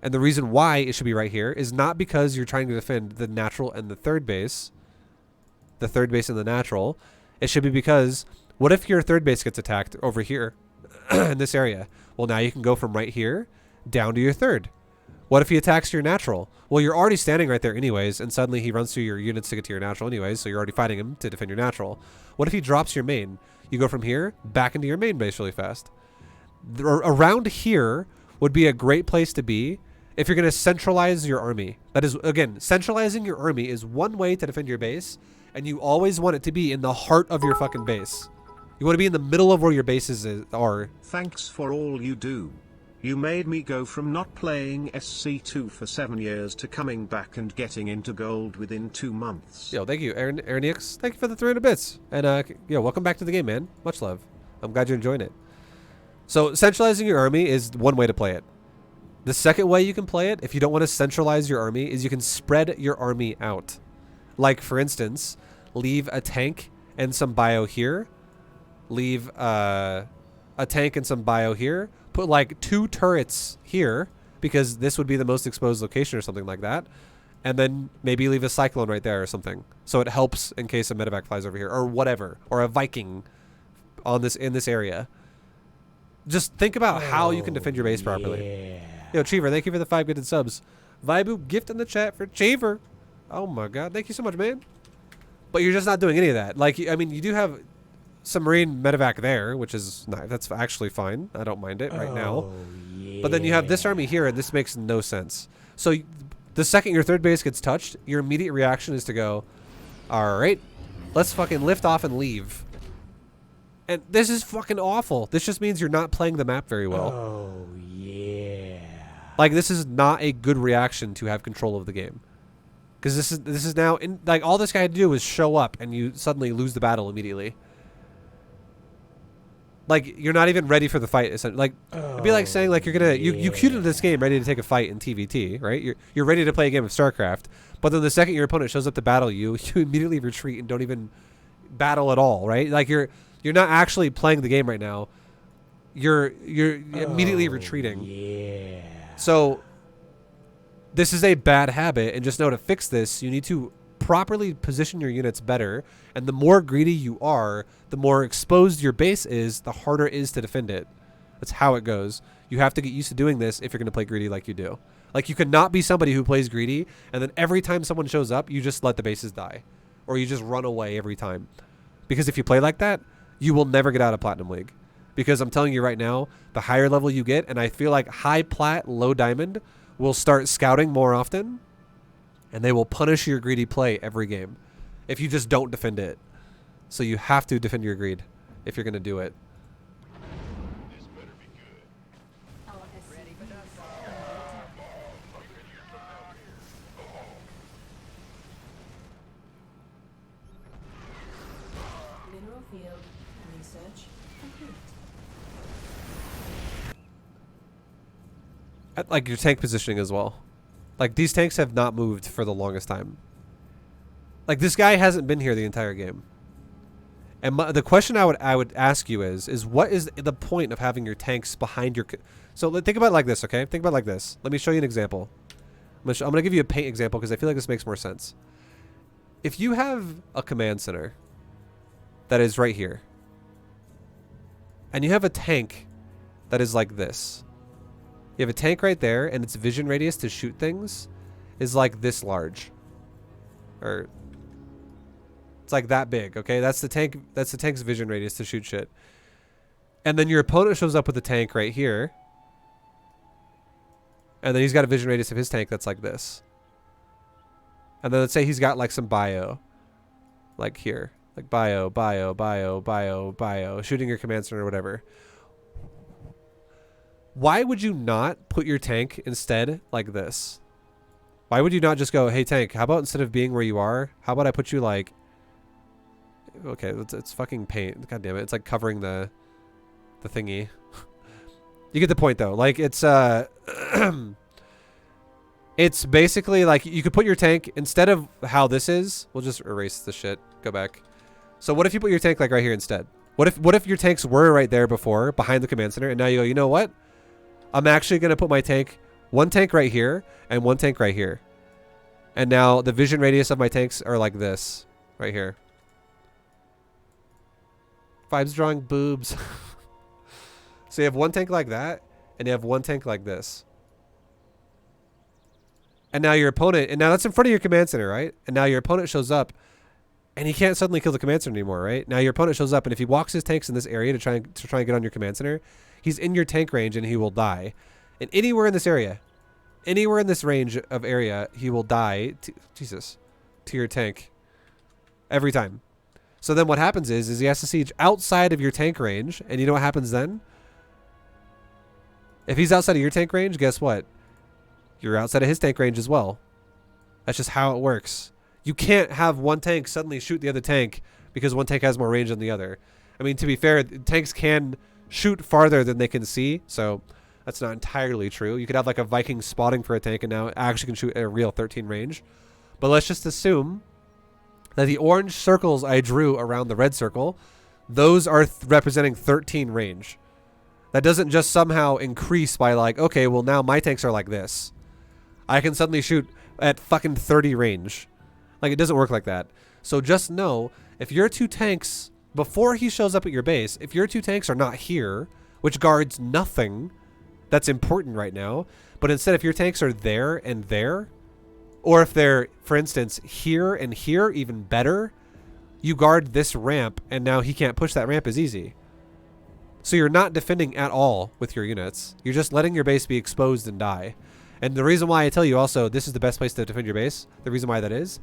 [SPEAKER 1] And the reason why it should be right here is not because you're trying to defend the natural and the third base. The third base and the natural. It should be because, what if your third base gets attacked over here in this area? Well, now you can go from right here down to your third. What if he attacks your natural? Well, you're already standing right there anyways, and suddenly he runs through your units to get to your natural anyways, so you're already fighting him to defend your natural. What if he drops your main? You go from here back into your main base really fast. Around here would be a great place to be if you're going to centralize your army. That is, again, centralizing your army is one way to defend your base, and you always want it to be in the heart of your fucking base. You want to be in the middle of where your bases are.
[SPEAKER 2] Thanks for all you do. You made me go from not playing SC2 for 7 years to coming back and getting into gold within 2 months.
[SPEAKER 1] Yo, thank you, Aaronix. Thank you for the 300 bits. And, yo, welcome back to the game, man. Much love. I'm glad you're enjoying it. So, centralizing your army is one way to play it. The second way you can play it, if you don't want to centralize your army, is you can spread your army out. Like, for instance, leave a tank and some bio here. Leave, a tank and some bio here. Put like 2 turrets here because this would be the most exposed location or something like that. And then maybe leave a cyclone right there or something. So it helps in case a medevac flies over here or whatever. Or a Viking on this in this area. Just think about how you can defend your base properly.
[SPEAKER 3] Yeah.
[SPEAKER 1] Yo, Cheever, thank you for the 5 gifted subs. Vibu, gift in the chat for Cheever. Oh my god, thank you so much, man. But you're just not doing any of that. Like, I mean, you do have some Marine medevac there, which is nice. That's actually fine. I don't mind it right now.
[SPEAKER 3] Yeah.
[SPEAKER 1] But then you have this army here, and this makes no sense. So the second your 3rd base gets touched, your immediate reaction is to go, all right, let's fucking lift off and leave. And this is fucking awful. This just means you're not playing the map very well.
[SPEAKER 3] Oh, yeah.
[SPEAKER 1] Like, this is not a good reaction to have control of the game. Because this is now, like, all this guy had to do was show up, and you suddenly lose the battle immediately. Like, you're not even ready for the fight. Like, it'd be like saying, like, you're gonna, you queued into this game ready to take a fight in TvT, right? You're ready to play a game of StarCraft, but then the second your opponent shows up to battle you, you immediately retreat and don't even battle at all, right? Like, you're not actually playing the game right now. You're immediately retreating.
[SPEAKER 3] Yeah.
[SPEAKER 1] So this is a bad habit, and just know to fix this, you need to properly position your units better, and the more greedy you are, the more exposed your base is, the harder it is to defend it. That's how it goes. You have to get used to doing this if you're going to play greedy like you do. Like, you cannot be somebody who plays greedy, and then every time someone shows up, you just let the bases die. Or you just run away every time. Because if you play like that, you will never get out of Platinum League. Because I'm telling you right now, the higher level you get, and I feel like high plat, low diamond will start scouting more often, and they will punish your greedy play every game if you just don't defend it. So you have to defend your greed if you're going to do it.
[SPEAKER 4] Our SCVs are under attack. Mineral field research complete.
[SPEAKER 1] Like your tank positioning as well. Like, these tanks have not moved for the longest time. Like, this guy hasn't been here the entire game. And the question I would ask you is what is the point of having your tanks behind your... So think about it like this, okay? Think about it like this. Let me show you an example. I'm going to give you a paint example because I feel like this makes more sense. If you have a command center that is right here, and you have a tank that is like this. You have a tank right there, and its vision radius to shoot things is like this large. Or it's like that big, okay? That's the tank. That's the tank's vision radius to shoot shit. And then your opponent shows up with a tank right here. And then he's got a vision radius of his tank that's like this. And then let's say he's got like some bio. Like here. Like bio, shooting your command center or whatever. Why would you not put your tank instead like this? Why would you not just go, hey tank, how about instead of being where you are, how about I put you like... Okay, it's fucking paint. God damn it. It's like covering the thingy. You get the point though. Like, it's it's basically like you could put your tank instead of how this is. We'll just erase this shit. Go back. So what if you put your tank like right here instead? What if your tanks were right there before, behind the command center, and now you go, you know what? I'm actually going to put my tank, one tank right here, and one tank right here. And now the vision radius of my tanks are like this, right here. Vibes drawing boobs. So you have one tank like that, and you have one tank like this. And now your opponent, and now that's in front of your command center, right? And now your opponent shows up, and he can't suddenly kill the command center anymore, right? Now your opponent shows up, and if he walks his tanks in this area to try and get on your command center, he's in your tank range, and he will die. And anywhere in this area, anywhere in this range of area, he will die. Jesus, to your tank, every time. So then what happens is he has to siege outside of your tank range, and you know what happens then? If he's outside of your tank range, guess what? You're outside of his tank range as well. That's just how it works. You can't have one tank suddenly shoot the other tank because one tank has more range than the other. I mean, to be fair, tanks can shoot farther than they can see, so that's not entirely true. You could have like a Viking spotting for a tank and now it actually can shoot at a real 13 range. But let's just assume that the orange circles I drew around the red circle, those are representing 13 range. That doesn't just somehow increase by like, okay, well now my tanks are like this. I can suddenly shoot at fucking 30 range. Like, it doesn't work like that. So just know, if your 2 tanks, before he shows up at your base, if your 2 tanks are not here, which guards nothing that's important right now, but instead if your tanks are there and there, or if they're, for instance, here and here, even better, you guard this ramp, and now he can't push that ramp as easy. So you're not defending at all with your units. You're just letting your base be exposed and die. And the reason why I tell you also this is the best place to defend your base, the reason why that is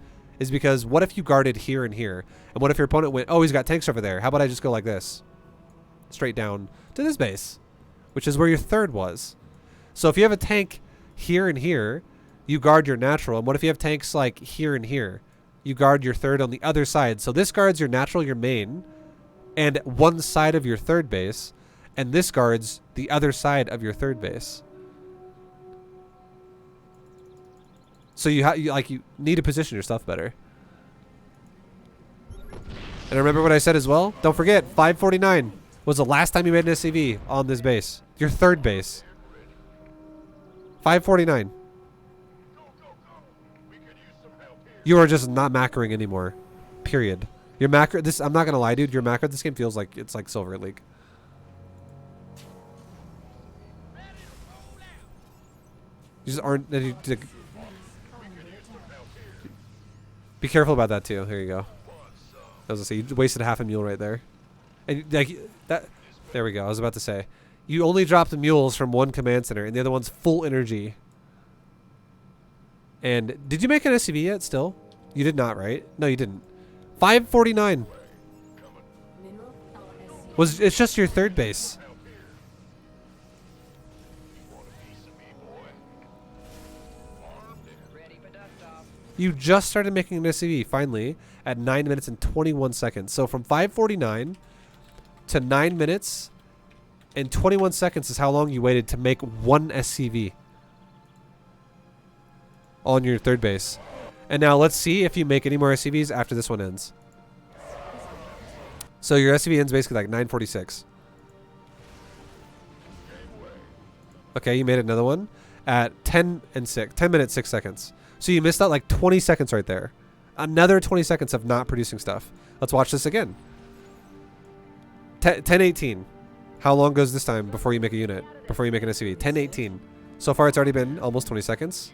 [SPEAKER 1] because what if you guarded here and here? And what if your opponent went, oh, he's got tanks over there. How about I just go like this? Straight down to this base, which is where your third was. So if you have a tank here and here, you guard your natural. And what if you have tanks like here and here? You guard your third on the other side. So this guards your natural, your main, and one side of your third base. And this guards the other side of your third base. So you need to position your stuff better. And remember what I said as well? Don't forget, 549 was the last time you made an SCV on this base. Your third base. 549. You are just not macroing anymore. Period. Your macro, this, I'm not gonna lie, dude, your macro this game feels like it's like Silver League. You just aren't. Be careful about that too. Here you go. I was gonna say you wasted half a mule right there, and like that. There we go. I was about to say, you only dropped the mules from one command center, and the other one's full energy. And did you make an SCV yet? Still, you did not, right? No, you didn't. 549 was. It's just your third base. You just started making an SCV, finally, at 9 minutes and 21 seconds. So from 5:49 to 9 minutes and 21 seconds is how long you waited to make one SCV on your third base. And now let's see if you make any more SCVs after this one ends. So your SCV ends basically like 9:46. Okay, you made another one at 10 minutes 6 seconds. So you missed out like 20 seconds right there. Another 20 seconds of not producing stuff. Let's watch this again. 10:18. How long goes this time before you make a unit? Before you make an SCV? 10:18. So far it's already been almost 20 seconds.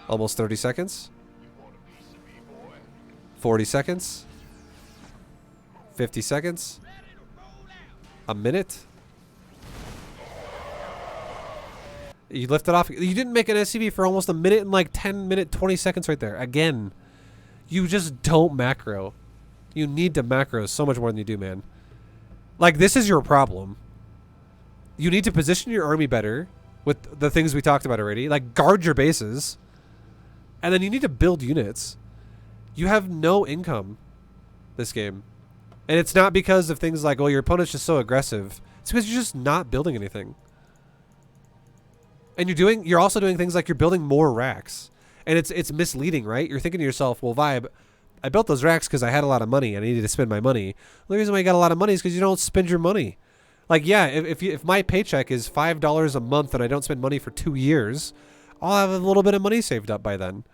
[SPEAKER 1] Almost 30 seconds. 40 seconds. 50 seconds. A minute. You lifted off. You didn't make an SCV for almost a minute and like 20 seconds right there. Again, you just don't macro. You need to macro so much more than you do, man. Like, this is your problem. You need to position your army better with the things we talked about already. Like, guard your bases. And then you need to build units. You have no income this game. And it's not because of things like, well, your opponent's just so aggressive. It's because you're just not building anything. And you're also doing things like you're building more racks. And it's misleading, right? You're thinking to yourself, well, Vibe, I built those racks because I had a lot of money and I needed to spend my money. The reason why you got a lot of money is because you don't spend your money. Like, yeah, if my paycheck is $5 a month and I don't spend money for 2 years, I'll have a little bit of money saved up by then.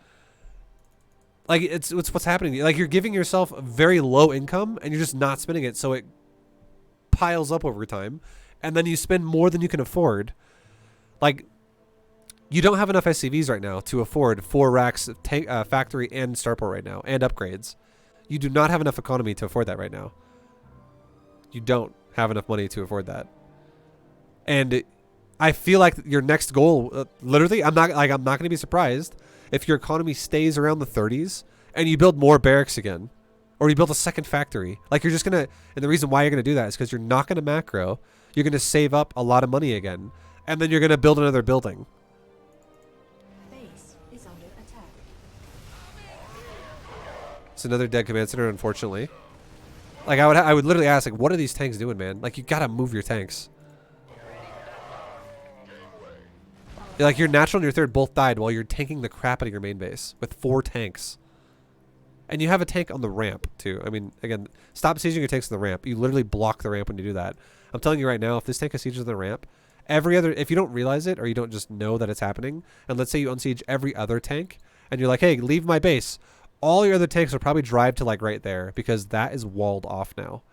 [SPEAKER 1] Like, it's what's happening. Like, you're giving yourself a very low income and you're just not spending it, so it piles up over time. And then you spend more than you can afford. Like, you don't have enough SCVs right now to afford 4 racks, factory and starport right now, and upgrades. You do not have enough economy to afford that right now. You don't have enough money to afford that. And I feel like your next goal, literally, I'm not going to be surprised if your economy stays around the 30s and you build more barracks again, or you build a second factory. Like, you're just going to, and the reason why you're going to do that is because you're not going to macro. You're going to save up a lot of money again, and then you're going to build another building. It's another dead command center, unfortunately. Like, I would literally ask, like, what are these tanks doing, man? Like, you gotta move your tanks. Like, your natural and your third both died while you're tanking the crap out of your main base with 4 tanks. And you have a tank on the ramp too. I mean, again, stop sieging your tanks on the ramp. You literally block the ramp when you do that. I'm telling you right now, if this tank is sieged on the ramp, if you don't realize it or you don't just know that it's happening, and let's say you unsiege every other tank, and you're like, hey, leave my base, all your other tanks will probably drive to like right there because that is walled off now.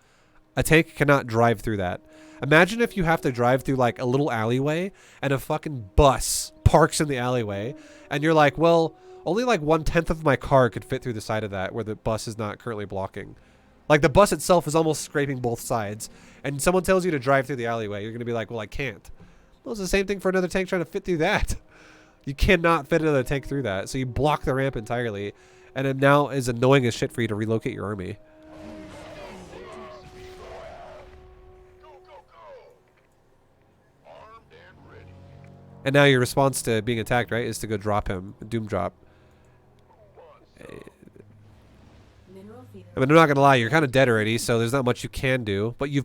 [SPEAKER 1] A tank cannot drive through that. Imagine if you have to drive through like a little alleyway and a fucking bus parks in the alleyway, and you're like, well, only like 1/10 of my car could fit through the side of that where the bus is not currently blocking. Like the bus itself is almost scraping both sides, and someone tells you to drive through the alleyway, you're going to be like, well, I can't. Well, it's the same thing for another tank trying to fit through that. You cannot fit another tank through that. So you block the ramp entirely, and it now is annoying as shit for you to relocate your army. And now your response to being attacked, right, is to go drop him, doom drop.
[SPEAKER 4] Mineral field.
[SPEAKER 1] I mean, I'm not gonna lie, you're kind of dead already, so there's not much you can do. But you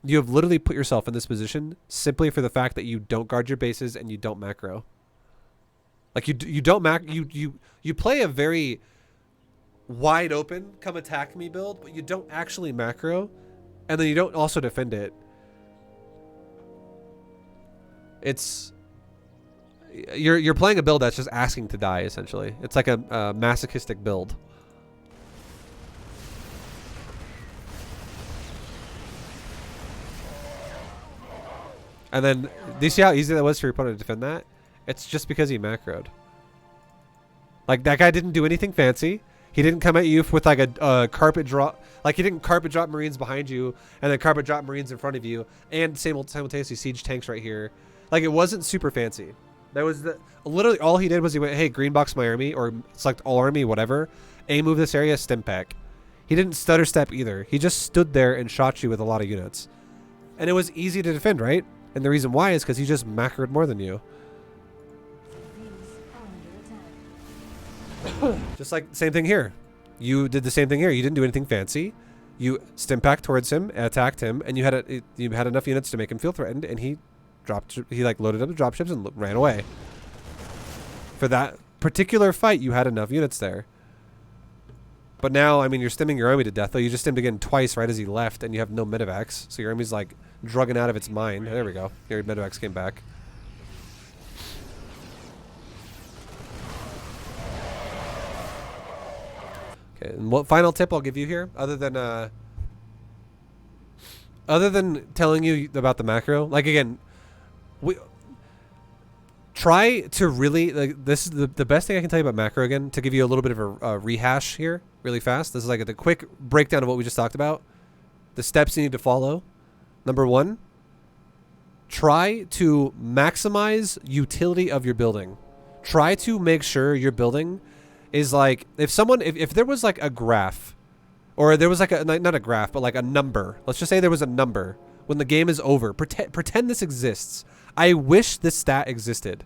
[SPEAKER 1] have literally put yourself in this position simply for the fact that you don't guard your bases and you don't macro. Like you play a very wide open come attack me build, but you don't actually macro, and then you don't also defend it. You're playing a build that's just asking to die essentially. It's like a masochistic build. And then, do you see how easy that was for your opponent to defend that? It's just because he macroed. Like, that guy didn't do anything fancy. He didn't come at you with like a carpet drop. Like, he didn't carpet drop Marines behind you and then carpet drop Marines in front of you and simultaneously siege tanks right here. Like, it wasn't super fancy. That was literally all he did was he went, hey, green box my army or select all army, whatever. A move this area, stim pack. He didn't stutter step either. He just stood there and shot you with a lot of units. And it was easy to defend, right? And the reason why is because he just macroed more than you. Just like same thing here. You did the same thing here. You didn't do anything fancy. You stim packed towards him, attacked him, and you had enough units to make him feel threatened, and he like loaded up the dropships and ran away. For that particular fight, you had enough units there. But now, I mean, you're stimming your army to death, though. You just stimmed again twice right as he left, and you have no medevacs. So your army's like drugging out of its mind. There we go. Your medevacs came back. Okay, and what final tip I'll give you here, other than telling you about the macro, like again, try to really, like, this is the best thing I can tell you about macro again, to give you a little bit of a rehash here really fast. This is like the quick breakdown of what we just talked about. The steps you need to follow. Number 1, try to maximize utility of your building. Try to make sure your building is like, if there was like a graph, or there was like not a graph, but like a number. Let's just say there was a number when the game is over. Pretend this exists. I wish this stat existed.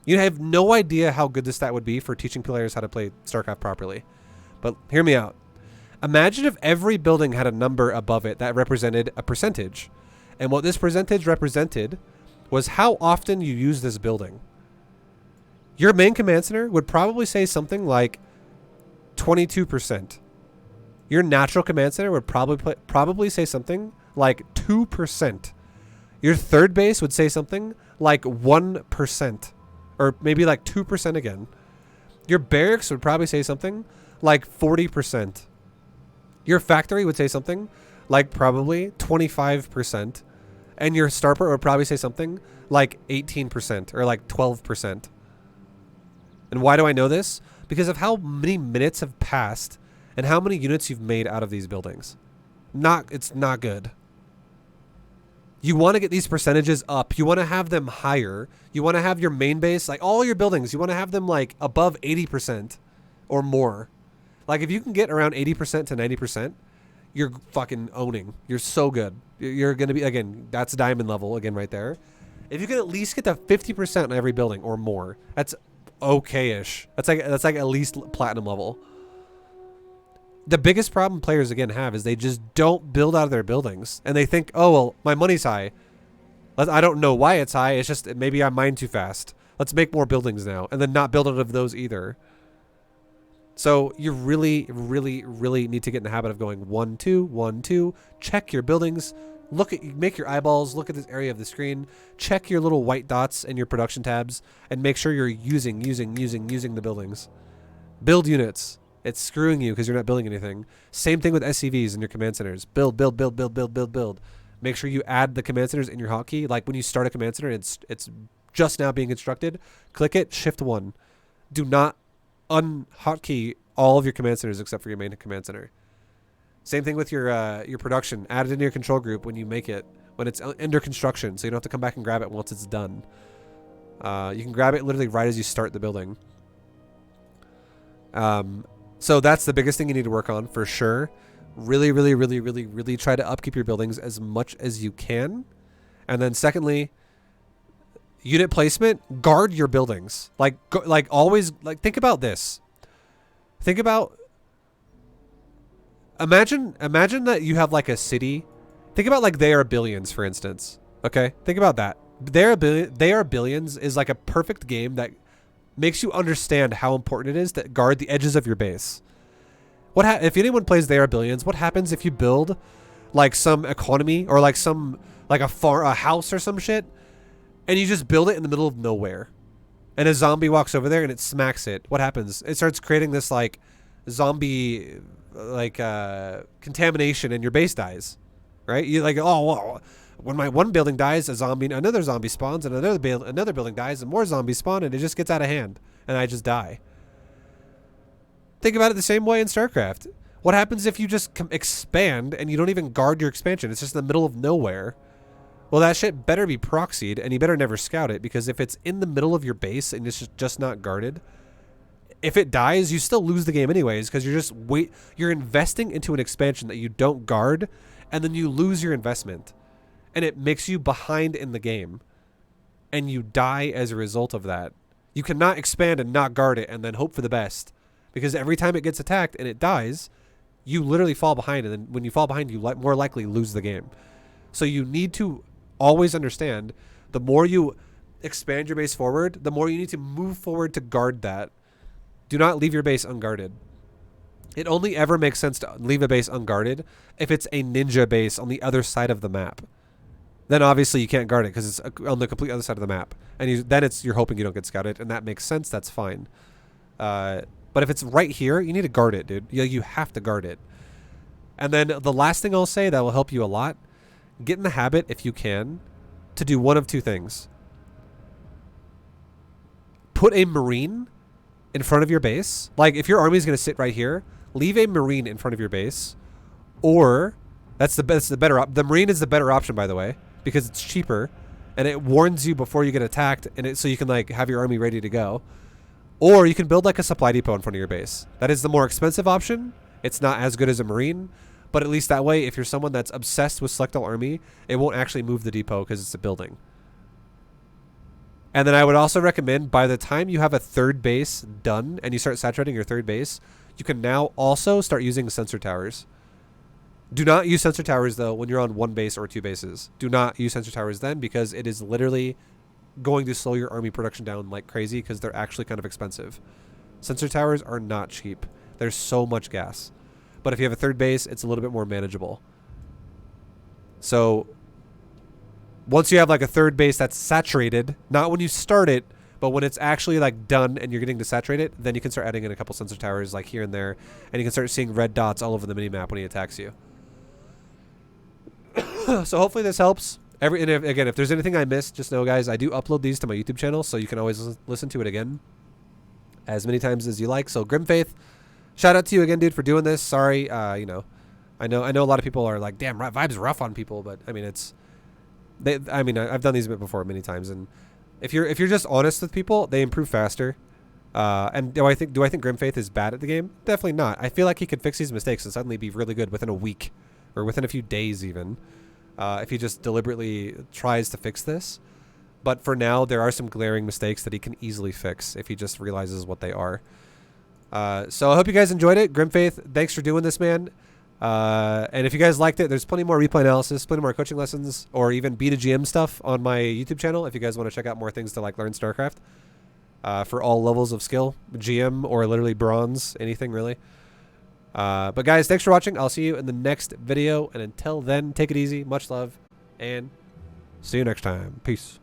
[SPEAKER 1] You have no idea how good this stat would be for teaching players how to play StarCraft properly. But hear me out. Imagine if every building had a number above it that represented a percentage. And what this percentage represented was how often you use this building. Your main command center would probably say something like 22%. Your natural command center would probably say something like 2%. Your third base would say something like 1%. Or maybe like 2% again. Your barracks would probably say something like 40%. Your factory would say something like probably 25%. And your starport would probably say something like 18% or like 12%. And why do I know this? Because of how many minutes have passed and how many units you've made out of these buildings. It's not good. You want to get these percentages up. You want to have them higher. You want to have your main base, like all your buildings, you want to have them like above 80% or more. Like if you can get around 80% to 90%, you're fucking owning. You're so good. You're going to be, again, that's diamond level again right there. If you can at least get to 50% on every building or more, that's okay-ish. That's like at least platinum level. The biggest problem players again have is they just don't build out of their buildings, and they think, oh well, my money's high. I don't know why it's high. It's just maybe I mine too fast. Let's make more buildings now, and then not build out of those either. So you really, really, really need to get in the habit of going 1, 2, 1, 2. Check your buildings. Make your eyeballs look at this area of the screen. Check your little white dots in your production tabs, and make sure you're using the buildings. Build units. It's screwing you because you're not building anything. Same thing with SCVs in your command centers. Build. Make sure you add the command centers in your hotkey. Like when you start a command center, it's just now being instructed. Click it, shift 1. Do not unhotkey all of your command centers except for your main command center. Same thing with your production. Add it into your control group when you make it, when it's under construction, so you don't have to come back and grab it once it's done. You can grab it literally right as you start the building. So that's the biggest thing you need to work on for sure. Really, really, really, really, really try to upkeep your buildings as much as you can. And then secondly, unit placement, guard your buildings. Like always, like think about this. Think about, imagine that you have like a city. Think about like They Are Billions, for instance. Okay? Think about that. They Are Billions is like a perfect game that makes you understand how important it is to guard the edges of your base. If anyone plays They Are Billions, what happens if you build like some economy or like a house or some shit, and you just build it in the middle of nowhere, and a zombie walks over there and it smacks it? What happens? It starts creating this like zombie contamination, and your base dies, right? You like, oh well, when my one building dies, another zombie spawns, and another building dies, and more zombies spawn, and it just gets out of hand, and I just die. Think about it the same way in StarCraft. What happens if you just expand and you don't even guard your expansion? It's just in the middle of nowhere. Well, that shit better be proxied, and you better never scout it, because if it's in the middle of your base and it's just not guarded, if it dies, you still lose the game anyways, because you're investing into an expansion that you don't guard, and then you lose your investment, and it makes you behind in the game, and you die as a result of that. You cannot expand and not guard it and then hope for the best, because every time it gets attacked and it dies, you literally fall behind, and then when you fall behind, you more likely lose the game. So you need to always understand, the more you expand your base forward, the more you need to move forward to guard that. Do not leave your base unguarded. It only ever makes sense to leave a base unguarded if it's a ninja base on the other side of the map. Then obviously you can't guard it because it's on the complete other side of the map, and then you're hoping you don't get scouted, and that makes sense. That's fine. But if it's right here, you need to guard it, dude. You have to guard it. And then the last thing I'll say that will help you a lot: get in the habit, if you can, to do one of two things. Put a Marine in front of your base. Like, if your army is going to sit right here, leave a Marine in front of your base. Or, the Marine is the better option, by the way, because it's cheaper, and it warns you before you get attacked, and so you can like have your army ready to go. Or you can build like a supply depot in front of your base. That is the more expensive option. It's not as good as a Marine, but at least that way, if you're someone that's obsessed with Select All Army, it won't actually move the depot because it's a building. And then I would also recommend, by the time you have a third base done and you start saturating your third base, you can now also start using sensor towers. Do not use sensor towers, though, when you're on one base or two bases. Do not use sensor towers then, because it is literally going to slow your army production down like crazy, because they're actually kind of expensive. Sensor towers are not cheap. There's so much gas. But if you have a third base, it's a little bit more manageable. So once you have like a third base that's saturated, not when you start it, but when it's actually like done and you're getting to saturate it, then you can start adding in a couple sensor towers like here and there, and you can start seeing red dots all over the mini-map when he attacks you. So hopefully this helps. If there's anything I missed, just know, guys, I do upload these to my YouTube channel, so you can always listen to it again as many times as you like. So Grimfaith, shout out to you again, dude, for doing this. Sorry, I know a lot of people are like, damn, Vibe's rough on people, but I mean, I've done these before many times, and if you're just honest with people, they improve faster. And do I think Grimfaith is bad at the game? Definitely not. I feel like he could fix these mistakes and suddenly be really good within a week, or within a few days even, if he just deliberately tries to fix this. But for now, there are some glaring mistakes that he can easily fix if he just realizes what they are. So I hope you guys enjoyed it. Grimfaith, thanks for doing this, man. And if you guys liked it, there's plenty more replay analysis, plenty more coaching lessons, or even B2GM stuff on my YouTube channel if you guys want to check out more things to like learn StarCraft. for all levels of skill, GM or literally bronze, anything really. But guys, thanks for watching. I'll see you in the next video. And until then, take it easy. Much love. And see you next time. Peace.